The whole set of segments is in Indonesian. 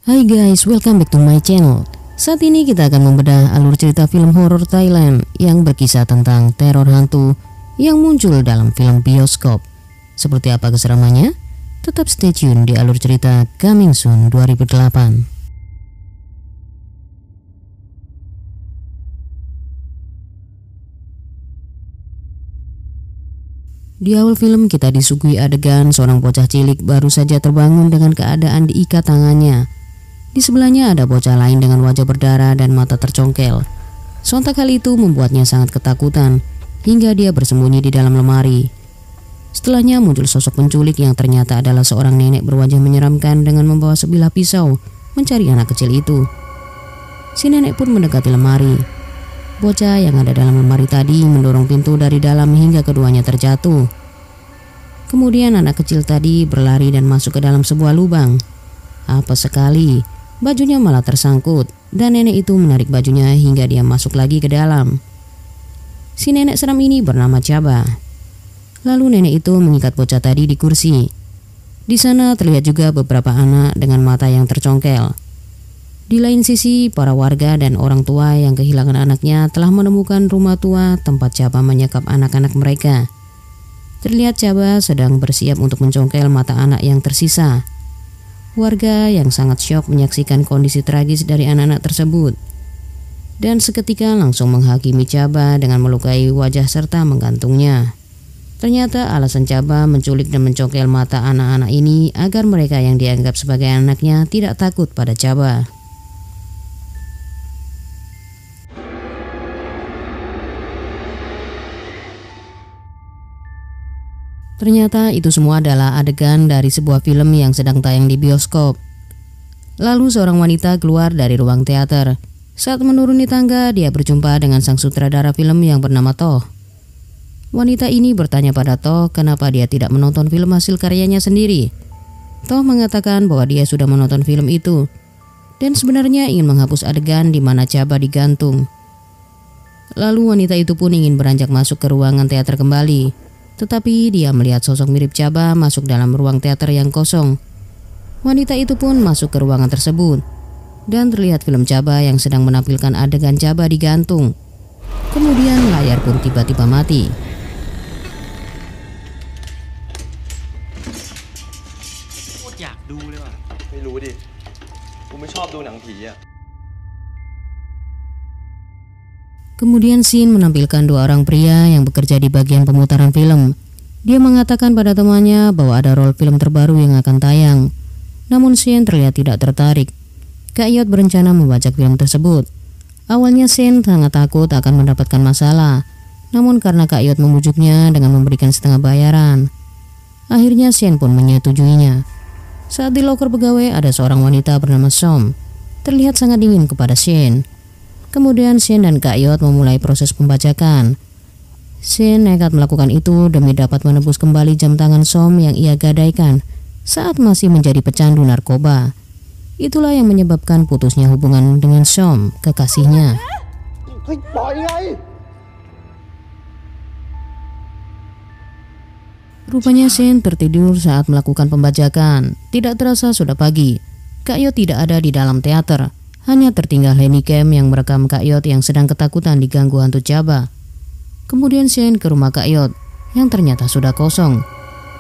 Hai guys, welcome back to my channel. Saat ini kita akan membedah alur cerita film horor Thailand yang berkisah tentang teror hantu yang muncul dalam film bioskop. Seperti apa keseramannya? Tetap stay tune di alur cerita Coming Soon 2008. Di awal film kita disuguhi adegan seorang bocah cilik baru saja terbangun dengan keadaan diikat tangannya. Di sebelahnya ada bocah lain dengan wajah berdarah dan mata tercongkel. Sontak hal itu membuatnya sangat ketakutan hingga dia bersembunyi di dalam lemari. Setelahnya muncul sosok penculik yang ternyata adalah seorang nenek berwajah menyeramkan dengan membawa sebilah pisau mencari anak kecil itu. Si nenek pun mendekati lemari. Bocah yang ada dalam lemari tadi mendorong pintu dari dalam hingga keduanya terjatuh. Kemudian anak kecil tadi berlari dan masuk ke dalam sebuah lubang. Apa sekali, bajunya malah tersangkut dan nenek itu menarik bajunya hingga dia masuk lagi ke dalam. Si nenek seram ini bernama Chaba. Lalu nenek itu mengikat bocah tadi di kursi. Di sana terlihat juga beberapa anak dengan mata yang tercongkel. Di lain sisi, para warga dan orang tua yang kehilangan anaknya telah menemukan rumah tua tempat Chaba menyekap anak-anak mereka. Terlihat Chaba sedang bersiap untuk mencongkel mata anak yang tersisa. Warga yang sangat syok menyaksikan kondisi tragis dari anak-anak tersebut dan seketika langsung menghakimi Chaba dengan melukai wajah serta menggantungnya. Ternyata alasan Chaba menculik dan mencongkel mata anak-anak ini agar mereka yang dianggap sebagai anaknya tidak takut pada Chaba. Ternyata itu semua adalah adegan dari sebuah film yang sedang tayang di bioskop. Lalu seorang wanita keluar dari ruang teater. Saat menuruni tangga, dia berjumpa dengan sang sutradara film yang bernama Toh. Wanita ini bertanya pada Toh kenapa dia tidak menonton film hasil karyanya sendiri. Toh mengatakan bahwa dia sudah menonton film itu dan sebenarnya ingin menghapus adegan di mana Chaba digantung. Lalu wanita itu pun ingin beranjak masuk ke ruangan teater kembali. Tetapi dia melihat sosok mirip Chaba masuk dalam ruang teater yang kosong. Wanita itu pun masuk ke ruangan tersebut dan terlihat film Chaba yang sedang menampilkan adegan Chaba digantung. Kemudian layar pun tiba-tiba mati. Kemudian Shin menampilkan dua orang pria yang bekerja di bagian pemutaran film. Dia mengatakan pada temannya bahwa ada roll film terbaru yang akan tayang. Namun Shin terlihat tidak tertarik. Kak Yot berencana membajak film tersebut. Awalnya Shin sangat takut akan mendapatkan masalah. Namun karena Kak Yot membujuknya dengan memberikan setengah bayaran, akhirnya Shin pun menyetujuinya. Saat di loker pegawai ada seorang wanita bernama Som. Terlihat sangat dingin kepada Shin. Kemudian Shin dan Kak Yot memulai proses pembajakan. Shin nekat melakukan itu demi dapat menebus kembali jam tangan Som yang ia gadaikan saat masih menjadi pecandu narkoba. Itulah yang menyebabkan putusnya hubungan dengan Som, kekasihnya. Rupanya Shin tertidur saat melakukan pembajakan. Tidak terasa sudah pagi. Kak Yot tidak ada di dalam teater. Hanya tertinggal handycam yang merekam Kak Yot yang sedang ketakutan diganggu hantu Chaba. Kemudian Shin ke rumah Kak Yot yang ternyata sudah kosong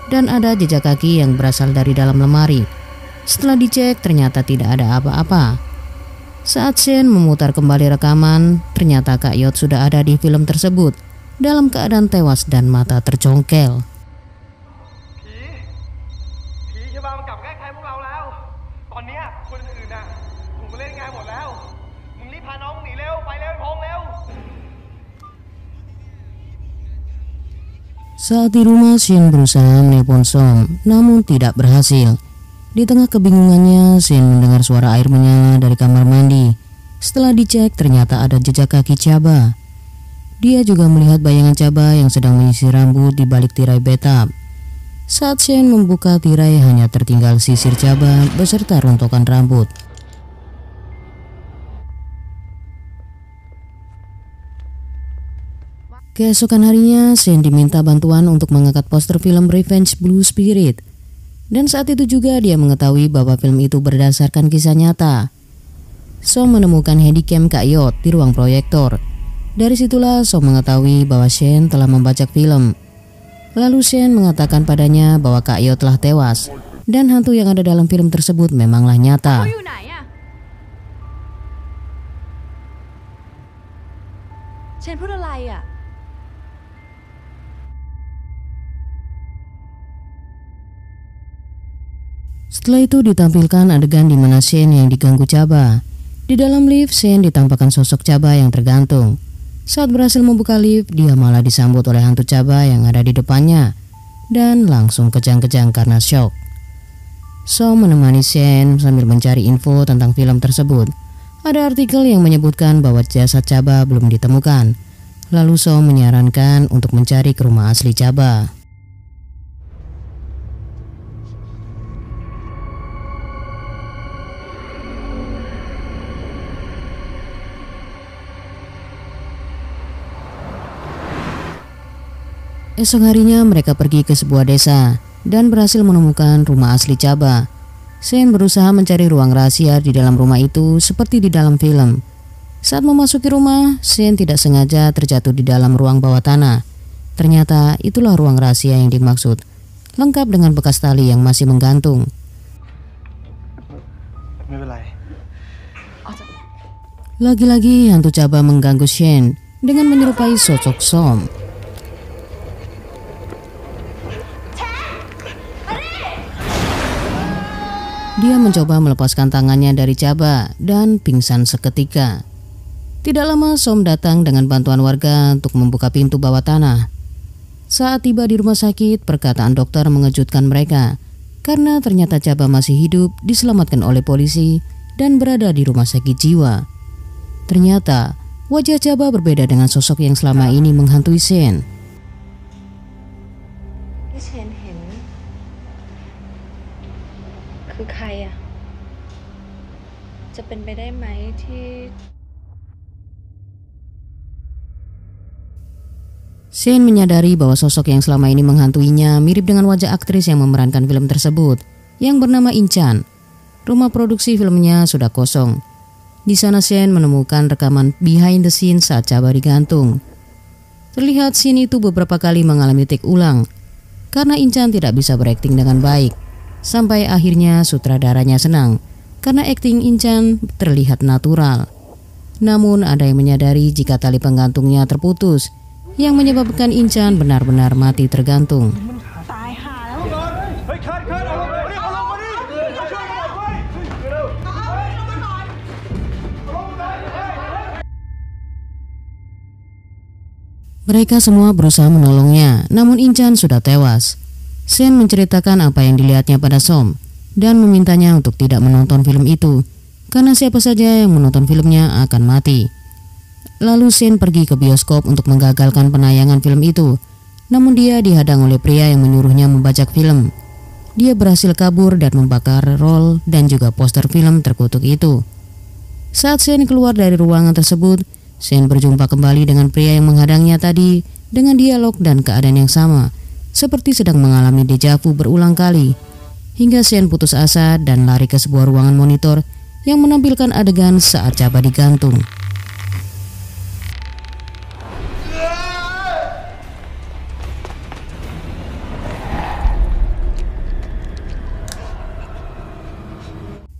dan ada jejak kaki yang berasal dari dalam lemari. Setelah dicek ternyata tidak ada apa-apa. Saat Shin memutar kembali rekaman, ternyata Kak Yot sudah ada di film tersebut dalam keadaan tewas dan mata tercongkel. Saat di rumah, Shin berusaha menelpon Som, namun tidak berhasil. Di tengah kebingungannya, Shin mendengar suara air menyala dari kamar mandi. Setelah dicek, ternyata ada jejak kaki Chaba. Dia juga melihat bayangan Chaba yang sedang menyisir rambut di balik tirai bathtub. Saat Shin membuka tirai, hanya tertinggal sisir Chaba beserta rontokan rambut. Keesokan harinya, Shin diminta bantuan untuk mengangkat poster film Revenge Blue Spirit. Dan saat itu juga dia mengetahui bahwa film itu berdasarkan kisah nyata. Som menemukan handycam Kak Yot di ruang proyektor. Dari situlah Som mengetahui bahwa Shen telah membajak film. Lalu Shen mengatakan padanya bahwa Kak Yot telah tewas dan hantu yang ada dalam film tersebut memanglah nyata. Setelah itu ditampilkan adegan di mana Shen yang diganggu Chaba. Di dalam lift, Shen ditampakkan sosok Chaba yang tergantung. Saat berhasil membuka lift, dia malah disambut oleh hantu Chaba yang ada di depannya dan langsung kejang-kejang karena syok. Som menemani Shen sambil mencari info tentang film tersebut. Ada artikel yang menyebutkan bahwa jasad Chaba belum ditemukan. Lalu Som menyarankan untuk mencari ke rumah asli Chaba. Esok harinya mereka pergi ke sebuah desa dan berhasil menemukan rumah asli Chaba. Shen berusaha mencari ruang rahasia di dalam rumah itu seperti di dalam film. Saat memasuki rumah, Shen tidak sengaja terjatuh di dalam ruang bawah tanah. Ternyata itulah ruang rahasia yang dimaksud, lengkap dengan bekas tali yang masih menggantung. Lagi-lagi hantu Chaba mengganggu Shen dengan menyerupai sosok Som. Dia mencoba melepaskan tangannya dari Chaba dan pingsan seketika. Tidak lama Som datang dengan bantuan warga untuk membuka pintu bawah tanah. Saat tiba di rumah sakit, perkataan dokter mengejutkan mereka karena ternyata Chaba masih hidup, diselamatkan oleh polisi dan berada di rumah sakit jiwa. Ternyata wajah Chaba berbeda dengan sosok yang selama ini menghantui Shen. Shen menyadari bahwa sosok yang selama ini menghantuinya mirip dengan wajah aktris yang memerankan film tersebut, yang bernama Inchan. Rumah produksi filmnya sudah kosong. Di sana Shen menemukan rekaman behind the scene saat Chaba digantung. Terlihat scene itu beberapa kali mengalami take ulang karena Inchan tidak bisa berakting dengan baik. Sampai akhirnya sutradaranya senang karena akting Inchan terlihat natural. Namun ada yang menyadari jika tali penggantungnya terputus, yang menyebabkan Inchan benar-benar mati tergantung. Mereka semua berusaha menolongnya, namun Inchan sudah tewas. Shen menceritakan apa yang dilihatnya pada Som dan memintanya untuk tidak menonton film itu, karena siapa saja yang menonton filmnya akan mati. Lalu Shen pergi ke bioskop untuk menggagalkan penayangan film itu, namun dia dihadang oleh pria yang menyuruhnya membajak film. Dia berhasil kabur dan membakar roll dan juga poster film terkutuk itu. Saat Shen keluar dari ruangan tersebut, Shen berjumpa kembali dengan pria yang menghadangnya tadi dengan dialog dan keadaan yang sama, seperti sedang mengalami deja vu berulang kali. Hingga Shen putus asa dan lari ke sebuah ruangan monitor yang menampilkan adegan saat Chaba digantung.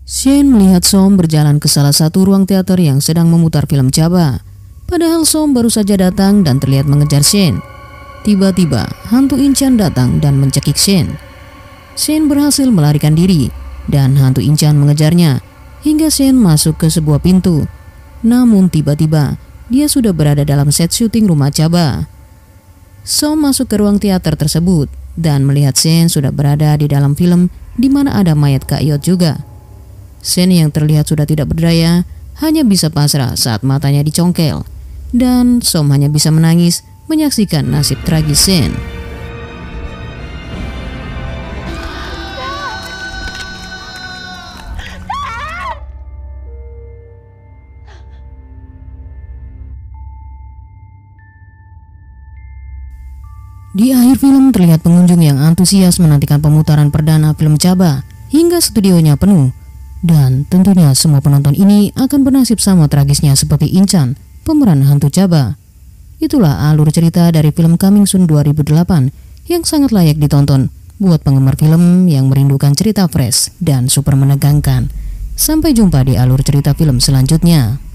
Shen melihat Som berjalan ke salah satu ruang teater yang sedang memutar film Chaba. Padahal Som baru saja datang dan terlihat mengejar Shen. Tiba-tiba hantu Inchan datang dan mencekik Shen. Shen berhasil melarikan diri dan hantu Inchan mengejarnya hingga Shen masuk ke sebuah pintu. Namun tiba-tiba dia sudah berada dalam set syuting rumah Chaba. Som masuk ke ruang teater tersebut dan melihat Shen sudah berada di dalam film di mana ada mayat Kak Yot juga. Shen yang terlihat sudah tidak berdaya hanya bisa pasrah saat matanya dicongkel, dan Som hanya bisa menangis menyaksikan nasib tragis Shen. Di akhir film terlihat pengunjung yang antusias menantikan pemutaran perdana film Chaba hingga studionya penuh. Dan tentunya semua penonton ini akan bernasib sama tragisnya seperti Inchan, pemeran hantu Chaba. Itulah alur cerita dari film Coming Soon 2008 yang sangat layak ditonton buat penggemar film yang merindukan cerita fresh dan super menegangkan. Sampai jumpa di alur cerita film selanjutnya.